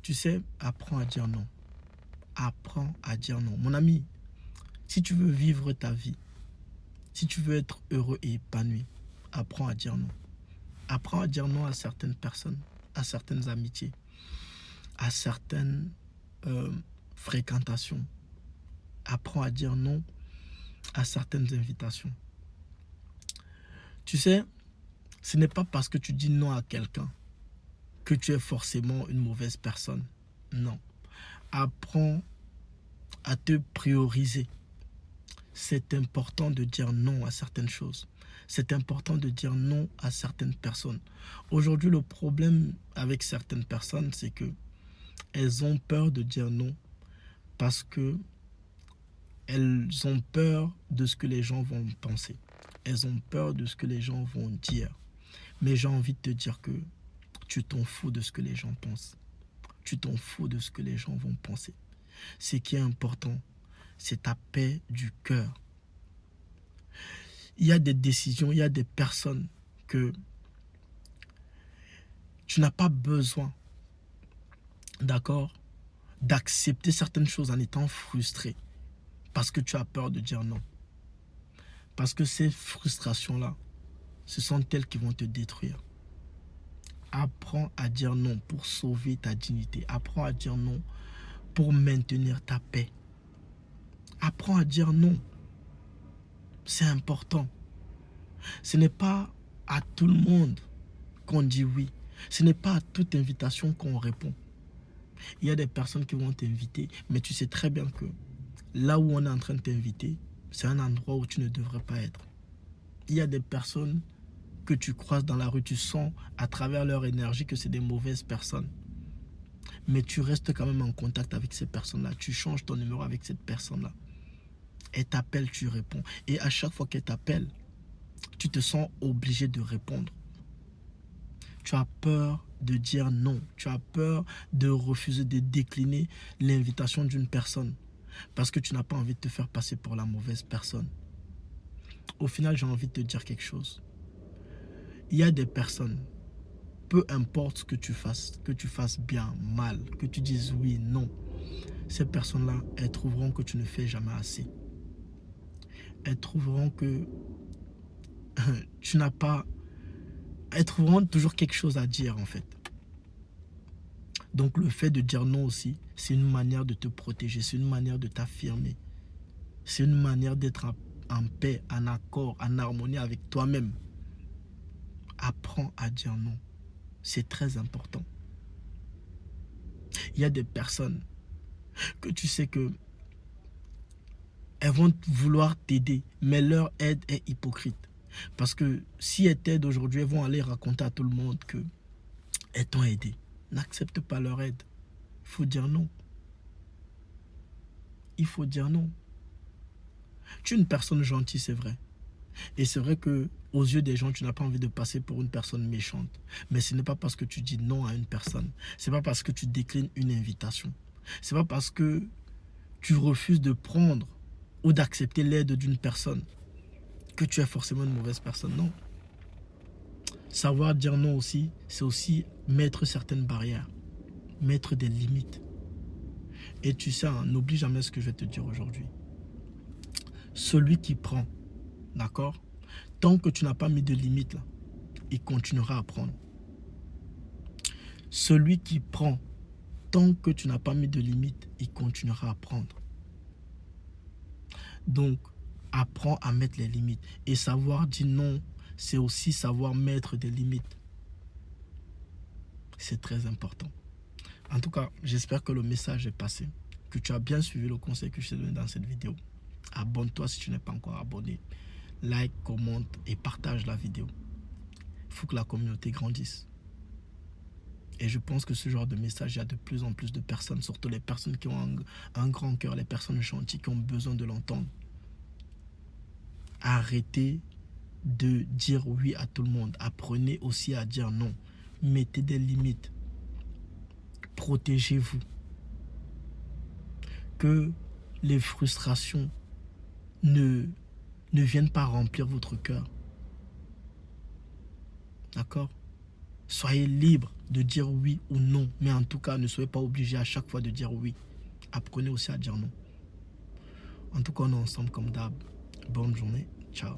Tu sais, apprends à dire non. Apprends à dire non. Mon ami, si tu veux vivre ta vie, si tu veux être heureux et épanoui, apprends à dire non. Apprends à dire non à certaines personnes, à certaines amitiés, à certaines euh, fréquentations. Apprends à dire non à certaines invitations. Tu sais, ce n'est pas parce que tu dis non à quelqu'un que tu es forcément une mauvaise personne. Non. Apprends à te prioriser. C'est important de dire non à certaines choses. C'est important de dire non à certaines personnes. Aujourd'hui, le problème avec certaines personnes, c'est que elles ont peur de dire non parce que elles ont peur de ce que les gens vont penser. Elles ont peur de ce que les gens vont dire. Mais j'ai envie de te dire que tu t'en fous de ce que les gens pensent. Tu t'en fous de ce que les gens vont penser. Ce qui est important, c'est ta paix du cœur. Il y a des décisions, il y a des personnes que tu n'as pas besoin, d'accord, d'accepter certaines choses en étant frustré parce que tu as peur de dire non. Parce que ces frustrations-là, ce sont elles qui vont te détruire. Apprends à dire non pour sauver ta dignité. Apprends à dire non pour maintenir ta paix. Apprends à dire non. C'est important. Ce n'est pas à tout le monde qu'on dit oui. Ce n'est pas à toute invitation qu'on répond. Il y a des personnes qui vont t'inviter, mais tu sais très bien que là où on est en train de t'inviter, c'est un endroit où tu ne devrais pas être. Il y a des personnes que tu croises dans la rue, tu sens à travers leur énergie que c'est des mauvaises personnes. Mais tu restes quand même en contact avec ces personnes-là. Tu changes ton numéro avec cette personne-là. Elle t'appelle, tu réponds. Et à chaque fois qu'elle t'appelle, tu te sens obligé de répondre. Tu as peur de dire non. Tu as peur de refuser, de décliner l'invitation d'une personne. Parce que tu n'as pas envie de te faire passer pour la mauvaise personne. Au final, j'ai envie de te dire quelque chose. Il y a des personnes, peu importe ce que tu fasses bien, mal, que tu dises oui, non, ces personnes-là, elles trouveront que tu ne fais jamais assez. Elles trouveront que tu n'as pas... Elles trouveront toujours quelque chose à dire en fait. Donc le fait de dire non aussi, c'est une manière de te protéger, c'est une manière de t'affirmer. C'est une manière d'être en paix, en accord, en harmonie avec toi-même. Apprends à dire non. C'est très important. Il y a des personnes que tu sais que elles vont vouloir t'aider, mais leur aide est hypocrite. Parce que si elles t'aident aujourd'hui, elles vont aller raconter à tout le monde qu'elles t'ont aidé. N'accepte pas leur aide. Il faut dire non. Il faut dire non. Tu es une personne gentille, c'est vrai. Et c'est vrai que aux yeux des gens, tu n'as pas envie de passer pour une personne méchante. Mais ce n'est pas parce que tu dis non à une personne. Ce n'est pas parce que tu déclines une invitation. Ce n'est pas parce que tu refuses de prendre ou d'accepter l'aide d'une personne que tu es forcément une mauvaise personne. Non. Savoir dire non aussi, c'est aussi mettre certaines barrières, mettre des limites. Et tu sais, hein, n'oublie jamais ce que je vais te dire aujourd'hui. Celui qui prend, d'accord? Tant que tu n'as pas mis de limite, là, il continuera à prendre. Celui qui prend, tant que tu n'as pas mis de limite, il continuera à prendre. Donc, apprends à mettre les limites. Et savoir dire non, c'est aussi savoir mettre des limites. C'est très important. En tout cas, j'espère que le message est passé, que tu as bien suivi le conseil que je t'ai donné dans cette vidéo. Abonne-toi si tu n'es pas encore abonné. Like, commente et partage la vidéo. Il faut que la communauté grandisse. Et je pense que ce genre de message, il y a de plus en plus de personnes, surtout les personnes qui ont un grand cœur, les personnes gentilles qui ont besoin de l'entendre. Arrêtez de dire oui à tout le monde. Apprenez aussi à dire non. Mettez des limites. Protégez-vous. Que les frustrations ne viennent pas remplir votre cœur. D'accord? Soyez libre de dire oui ou non. Mais en tout cas, ne soyez pas obligé à chaque fois de dire oui. Apprenez aussi à dire non. En tout cas, on est ensemble comme d'hab. Bonne journée. Ciao.